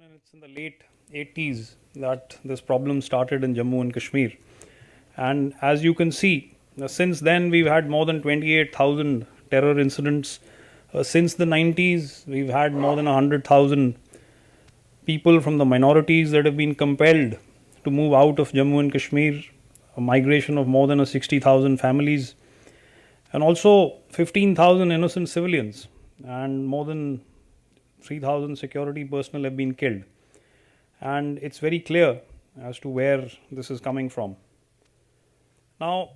And it's in the late 80s that this problem started in Jammu and Kashmir. And as you can see, since then we've had more than 28,000 terror incidents. Since the 90s, we've had more than 100,000 people from the minorities that have been compelled to move out of Jammu and Kashmir, a migration of more than 60,000 families, and also 15,000 innocent civilians, and more than 3,000 security personnel have been killed. And it's very clear as to where this is coming from. Now,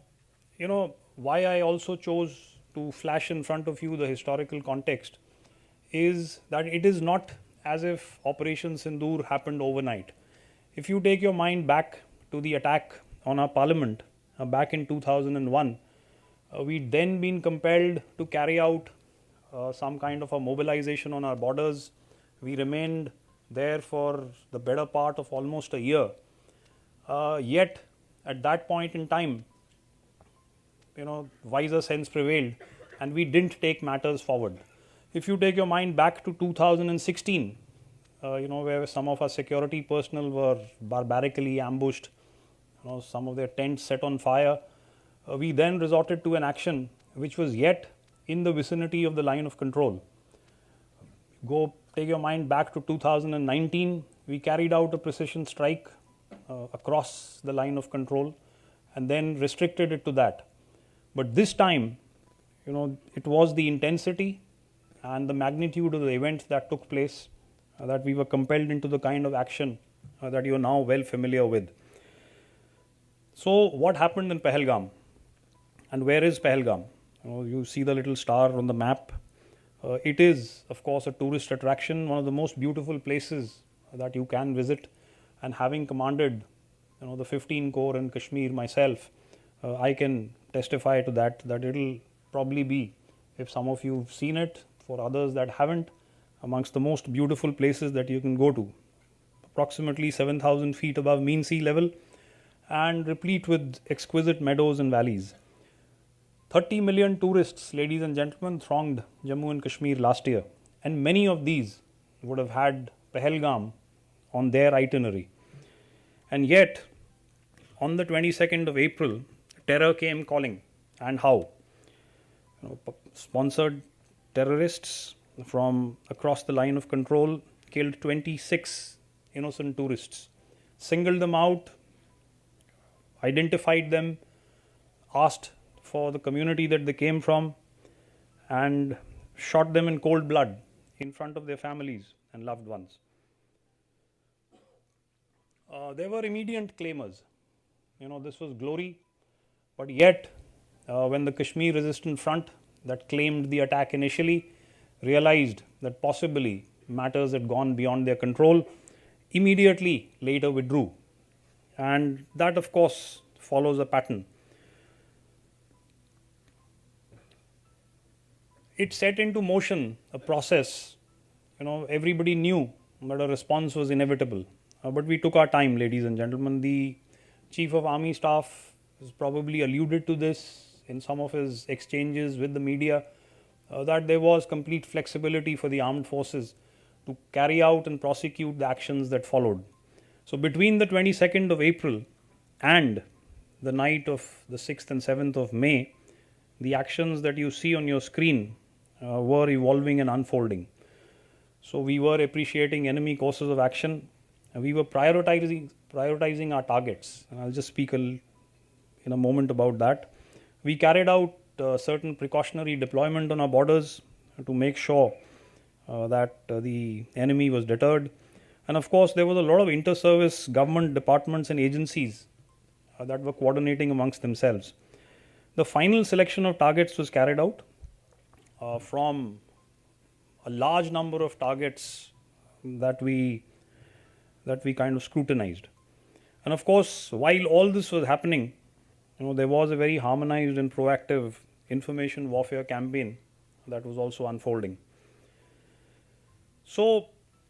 why I also chose to flash in front of you the historical context is that it is not as if Operation Sindoor happened overnight. If you take your mind back to the attack on our parliament back in 2001, we'd then been compelled to carry out some kind of a mobilization on our borders. We remained there for the better part of almost a year. Yet, at that point in time, wiser sense prevailed and we didn't take matters forward. If you take your mind back to 2016, where some of our security personnel were barbarically ambushed, some of their tents set on fire, we then resorted to an action which was yet in the vicinity of the line of control. Go take your mind back to 2019, we carried out a precision strike across the line of control and then restricted it to that. But this time, it was the intensity and the magnitude of the event that took place that we were compelled into the kind of action that you are now well familiar with. So what happened in Pahalgam? And where is Pahalgam? You see the little star on the map. It is, of course, a tourist attraction, one of the most beautiful places that you can visit. And having commanded, the 15 Corps in Kashmir myself, I can testify to that it'll probably be, if some of you have seen it, for others that haven't, amongst the most beautiful places that you can go to. Approximately 7,000 feet above mean sea level and replete with exquisite meadows and valleys. 30 million tourists, ladies and gentlemen, thronged Jammu and Kashmir last year, and many of these would have had Pahalgam on their itinerary. And yet, on the 22nd of April, terror came calling. And how? Sponsored terrorists from across the line of control killed 26 innocent tourists, singled them out, identified them, asked for the community that they came from, and shot them in cold blood in front of their families and loved ones. There were immediate claimers. This was glory, but yet when the Kashmir Resistance Front that claimed the attack initially realized that possibly matters had gone beyond their control, immediately later withdrew. And that, of course, follows a pattern. It set into motion a process. Everybody knew that a response was inevitable. But we took our time, ladies and gentlemen. The Chief of Army Staff has probably alluded to this in some of his exchanges with the media, that there was complete flexibility for the armed forces to carry out and prosecute the actions that followed. So between the 22nd of April and the night of the 6th and 7th of May, the actions that you see on your screen were evolving and unfolding. So we were appreciating enemy courses of action. We were prioritizing our targets. And I'll just speak in a moment about that. We carried out certain precautionary deployment on our borders to make sure that the enemy was deterred. And of course, there was a lot of inter-service government departments and agencies that were coordinating amongst themselves. The final selection of targets was carried out from a large number of targets that we kind of scrutinized. And of course, while all this was happening, there was a very harmonized and proactive information warfare campaign that was also unfolding. So,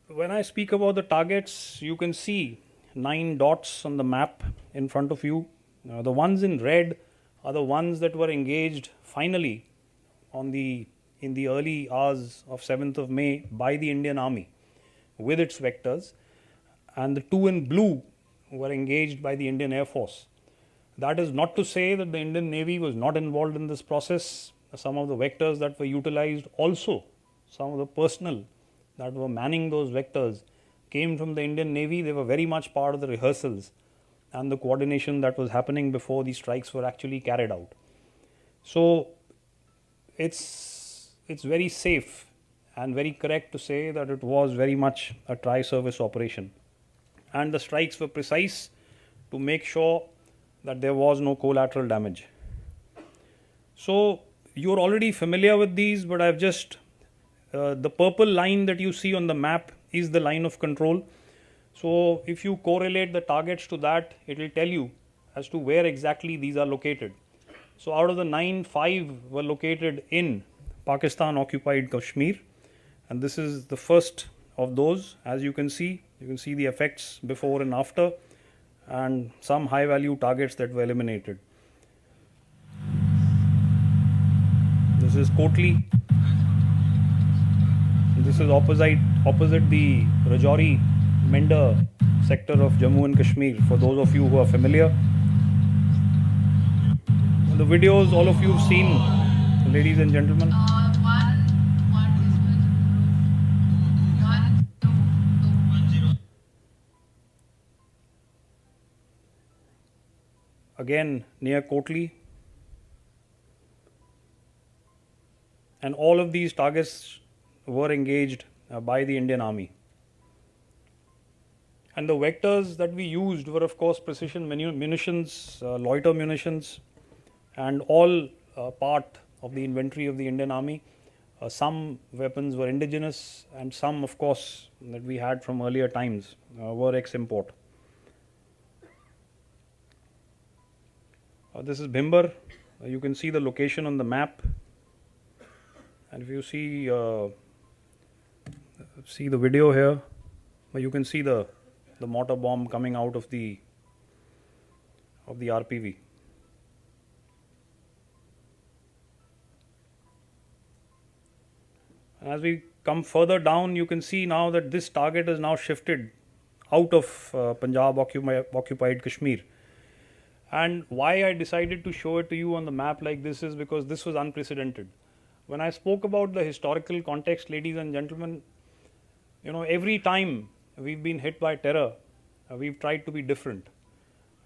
when I speak about the targets, you can see 9 dots on the map in front of you. The ones in red are the ones that were engaged finally in the early hours of 7th of May by the Indian Army with its vectors. and the two in blue were engaged by the Indian Air Force. That is not to say that the Indian Navy was not involved in this process. Some of the vectors that were utilized also, some of the personnel that were manning those vectors came from the Indian Navy. They were very much part of the rehearsals and the coordination that was happening before these strikes were actually carried out. So it's very safe and very correct to say that it was very much a tri-service operation. And the strikes were precise to make sure that there was no collateral damage. So you're already familiar with these, but I've just, the purple line that you see on the map is the line of control. So if you correlate the targets to that, it will tell you as to where exactly these are located. So out of the 9, 5 were located in Pakistan occupied Kashmir, and this is the first of those. As you can see the effects before and after, and some high value targets that were eliminated. This is Kotli. This is opposite the Rajouri Mender sector of Jammu and Kashmir, for those of you who are familiar. The videos all of you have seen, ladies and gentlemen. Again near Kotli. And all of these targets were engaged by the Indian Army. And the vectors that we used were, of course, precision munitions, loiter munitions, and all part of the inventory of the Indian Army. Some weapons were indigenous, and some, of course, that we had from earlier times were ex-import. This is Bhimber. You can see the location on the map. And if you see the video here, you can see the mortar bomb coming out of the RPV. And as we come further down, you can see now that this target is now shifted out of Punjab occupied Kashmir. And why I decided to show it to you on the map like this is because this was unprecedented. When I spoke about the historical context, ladies and gentlemen, every time we've been hit by terror, we've tried to be different.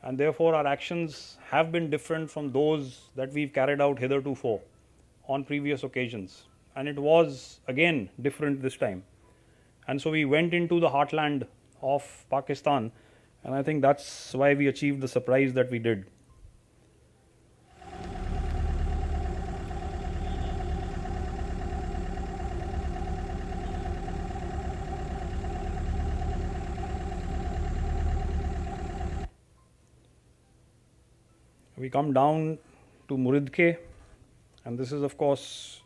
And therefore our actions have been different from those that we've carried out hitherto on previous occasions. And it was again different this time. And so we went into the heartland of Pakistan, and I think that's why we achieved the surprise that we did. We come down to Muridke, and this is, of course,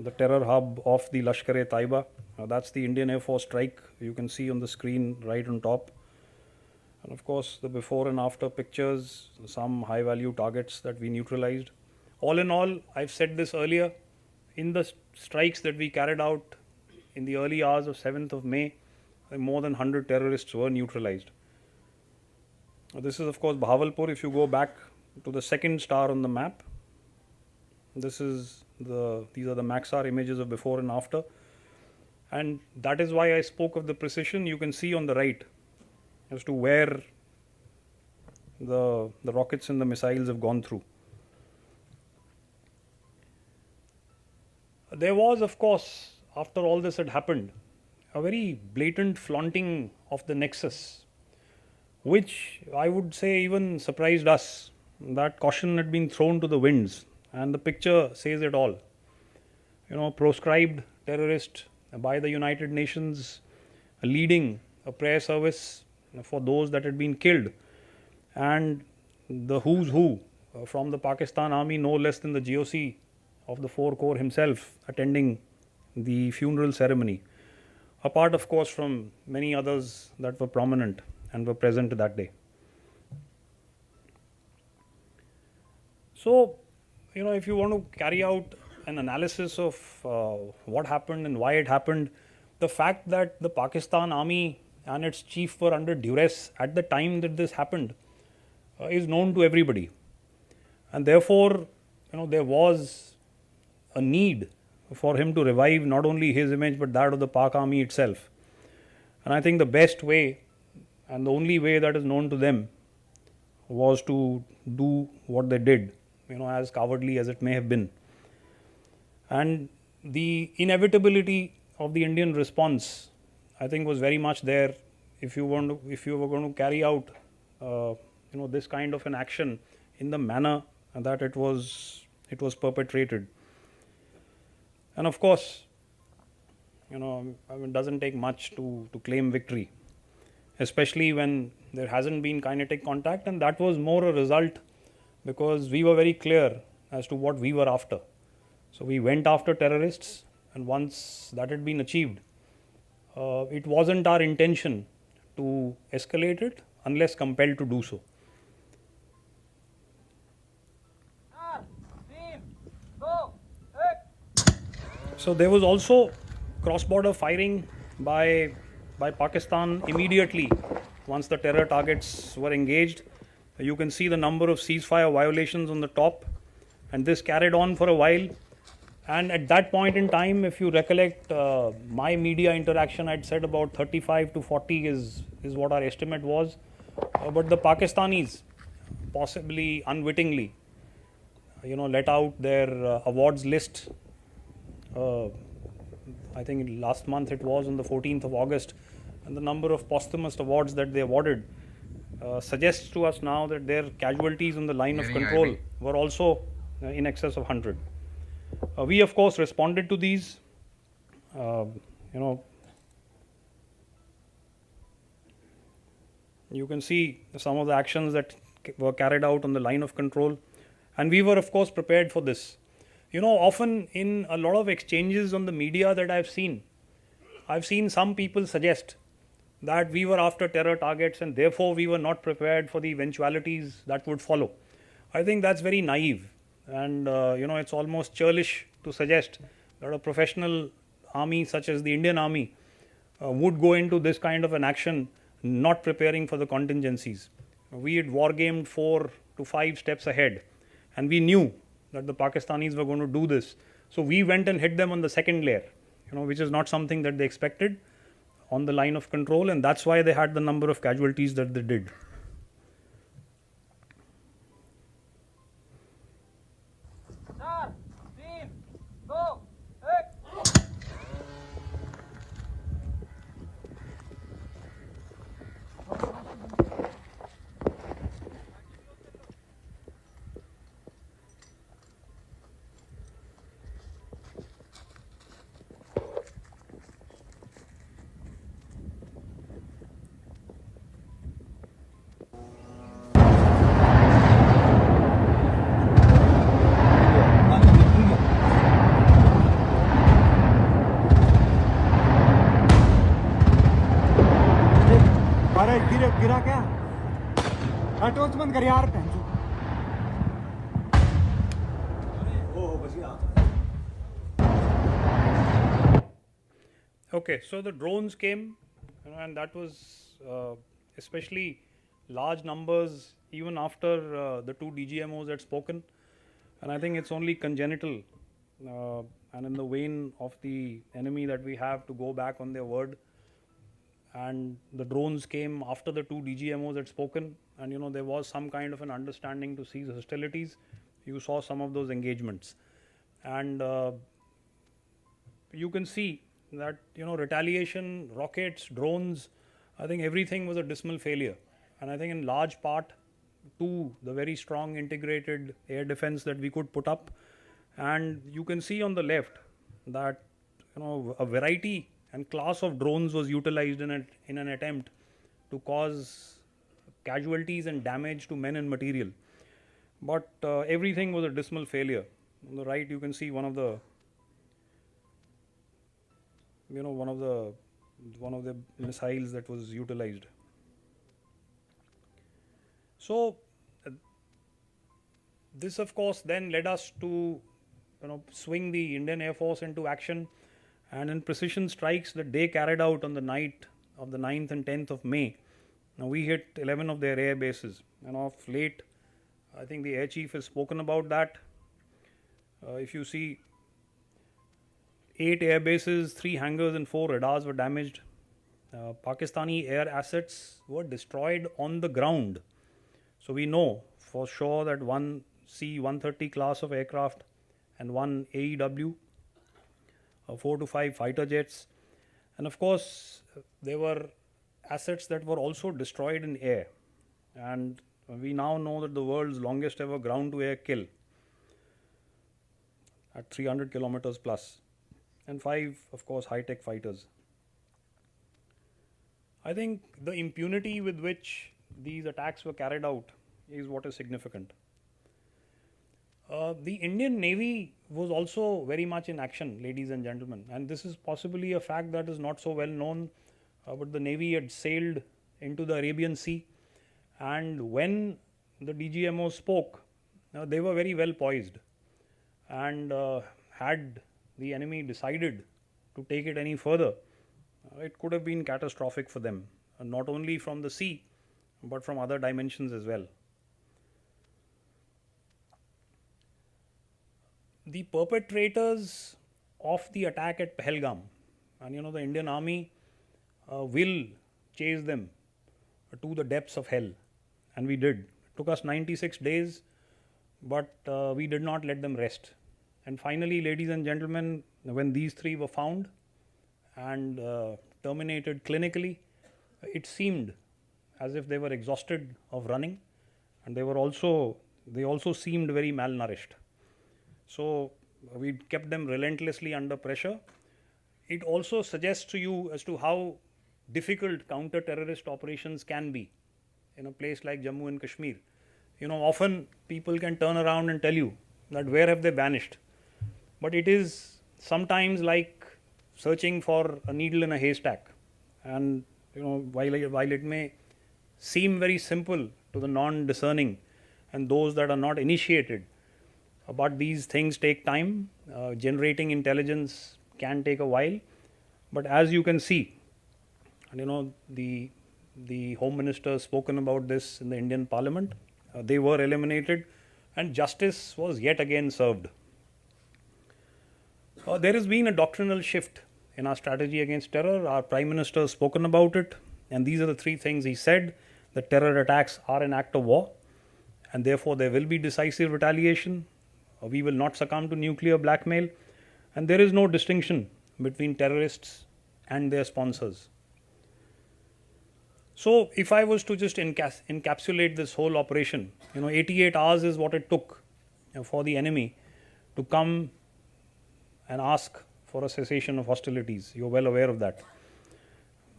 the terror hub of the Lashkar-e-Taiba. That's the Indian Air Force strike you can see on the screen right on top. And of course, the before and after pictures, some high value targets that we neutralized. All in all, I've said this earlier, in the strikes that we carried out in the early hours of 7th of May, more than 100 terrorists were neutralized. This is, of course, Bahawalpur. If you go back to the second star on the map, these are the Maxar images of before and after. And that is why I spoke of the precision. You can see on the right as to where the rockets and the missiles have gone through. There was, of course, after all this had happened, a very blatant flaunting of the nexus, which I would say even surprised us. That caution had been thrown to the winds, and the picture says it all. Proscribed terrorist by the United Nations, leading a prayer service for those that had been killed, and the who's who from the Pakistan Army, no less than the GOC of the 4 Corps himself, attending the funeral ceremony, apart, of course, from many others that were prominent and were present that day. So, if you want to carry out an analysis of what happened and why it happened, the fact that the Pakistan Army and its chief were under duress at the time that this happened is known to everybody. And therefore, there was a need for him to revive not only his image but that of the Pak army itself. And I think the best way and the only way that is known to them was to do what they did, as cowardly as it may have been. And the inevitability of the Indian response, I think, was very much there. If you were going to carry out, this kind of an action in the manner that it was perpetrated. And of course, it doesn't take much to claim victory, especially when there hasn't been kinetic contact, and that was more a result because we were very clear as to what we were after. So we went after terrorists, and once that had been achieved, it wasn't our intention to escalate it unless compelled to do so. So there was also cross-border firing by Pakistan immediately once the terror targets were engaged. You can see the number of ceasefire violations on the top, and this carried on for a while. And at that point in time, if you recollect my media interaction, I'd said about 35 to 40 is what our estimate was. But the Pakistanis, possibly unwittingly, let out their awards list. I think last month it was on the 14th of August, and the number of posthumous awards that they awarded suggests to us now that their casualties on the line of control were also in excess of 100. We of course responded to these. You can see some of the actions that were carried out on the line of control, and we were of course prepared for this. Often in a lot of exchanges on the media that I've seen some people suggest that we were after terror targets and therefore we were not prepared for the eventualities that would follow. I think that's very naive, and it's almost churlish to suggest that a professional army such as the Indian Army would go into this kind of an action not preparing for the contingencies. We had war gamed 4 to 5 steps ahead, and we knew that the Pakistanis were going to do this. So we went and hit them on the second layer, which is not something that they expected on the line of control, and that's why they had the number of casualties that they did. गिरा क्या? Torch बंद कर यार. Okay, so the drones came, and that was especially large numbers even after the 2 DGMOs had spoken, and I think it's only congenital and in the vein of the enemy that we have to go back on their word. And the drones came after the 2 DGMOs had spoken, and there was some kind of an understanding to cease hostilities. You saw some of those engagements, and you can see that retaliation, rockets, drones, I think everything was a dismal failure, and I think in large part to the very strong integrated air defense that we could put up. And you can see on the left that a variety and class of drones was utilized in an attempt to cause casualties and damage to men and material. But everything was a dismal failure. On the right, you can see one of the missiles that was utilized. So this of course then led us to swing the Indian Air Force into action, and in precision strikes that they carried out on the night of the 9th and 10th of May, now we hit 11 of their air bases. And of late, I think the air chief has spoken about that. If you see, 8 air bases, 3 hangars and 4 radars were damaged. Pakistani air assets were destroyed on the ground. So we know for sure that one C-130 class of aircraft and one AEW, 4 to 5 fighter jets. And of course, there were assets that were also destroyed in air. And we now know that the world's longest ever ground-to-air kill at 300 kilometers plus, and 5, of course, high-tech fighters. I think the impunity with which these attacks were carried out is what is significant. The Indian Navy was also very much in action, ladies and gentlemen, and this is possibly a fact that is not so well known, but the Navy had sailed into the Arabian Sea, and when the DGMO spoke, they were very well poised, and had the enemy decided to take it any further, it could have been catastrophic for them, not only from the sea, but from other dimensions as well. The perpetrators of the attack at Pahalgam, and the Indian Army will chase them to the depths of hell, and we did. It took us 96 days, but we did not let them rest. And finally, ladies and gentlemen, when these 3 were found and terminated clinically, it seemed as if they were exhausted of running, and they also seemed very malnourished. So we kept them relentlessly under pressure. It also suggests to you as to how difficult counter-terrorist operations can be in a place like Jammu and Kashmir. Often people can turn around and tell you that where have they vanished? But it is sometimes like searching for a needle in a haystack. And while it may seem very simple to the non-discerning and those that are not initiated, but these things take time. Generating intelligence can take a while. But as you can see, the Home Minister has spoken about this in the Indian Parliament. They were eliminated and justice was yet again served. There has been a doctrinal shift in our strategy against terror. Our Prime Minister has spoken about it, and these are the 3 things he said. The terror attacks are an act of war, and therefore there will be decisive retaliation. We will not succumb to nuclear blackmail, and there is no distinction between terrorists and their sponsors. So if I was to just encapsulate this whole operation, 88 hours is what it took for the enemy to come and ask for a cessation of hostilities. You're well aware of that.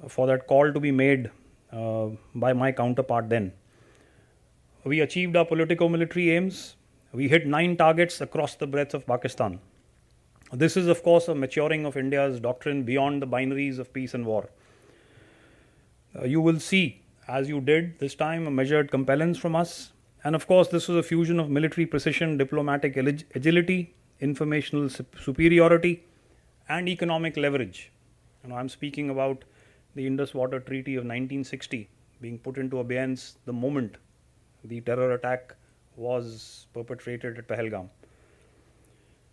For that call to be made by my counterpart then. We achieved our politico-military aims. We hit 9 targets across the breadth of Pakistan. This is, of course, a maturing of India's doctrine beyond the binaries of peace and war. You will see, as you did this time, a measured compellence from us. And of course, this was a fusion of military precision, diplomatic agility, informational superiority, and economic leverage. I'm speaking about the Indus Water Treaty of 1960 being put into abeyance the moment the terror attack was perpetrated at Pahalgam.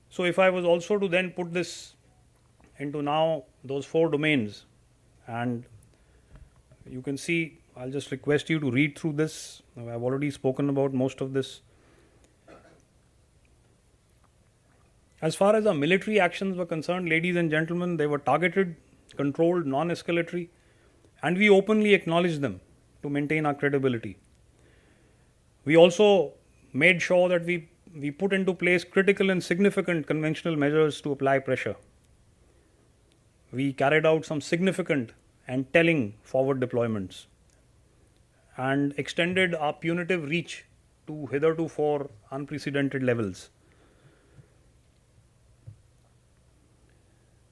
So if I was also to then put this into now those 4 domains, and you can see, I'll just request you to read through this. I've already spoken about most of this. As far as our military actions were concerned, ladies and gentlemen, they were targeted, controlled, non-escalatory, and we openly acknowledged them to maintain our credibility. We also made sure that we put into place critical and significant conventional measures to apply pressure. We carried out some significant and telling forward deployments and extended our punitive reach to hitherto unprecedented levels.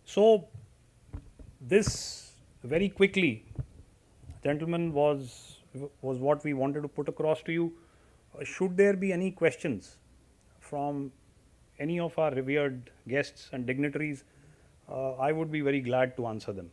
So this very quickly, gentlemen, was what we wanted to put across to you. Should there be any questions from any of our revered guests and dignitaries, I would be very glad to answer them.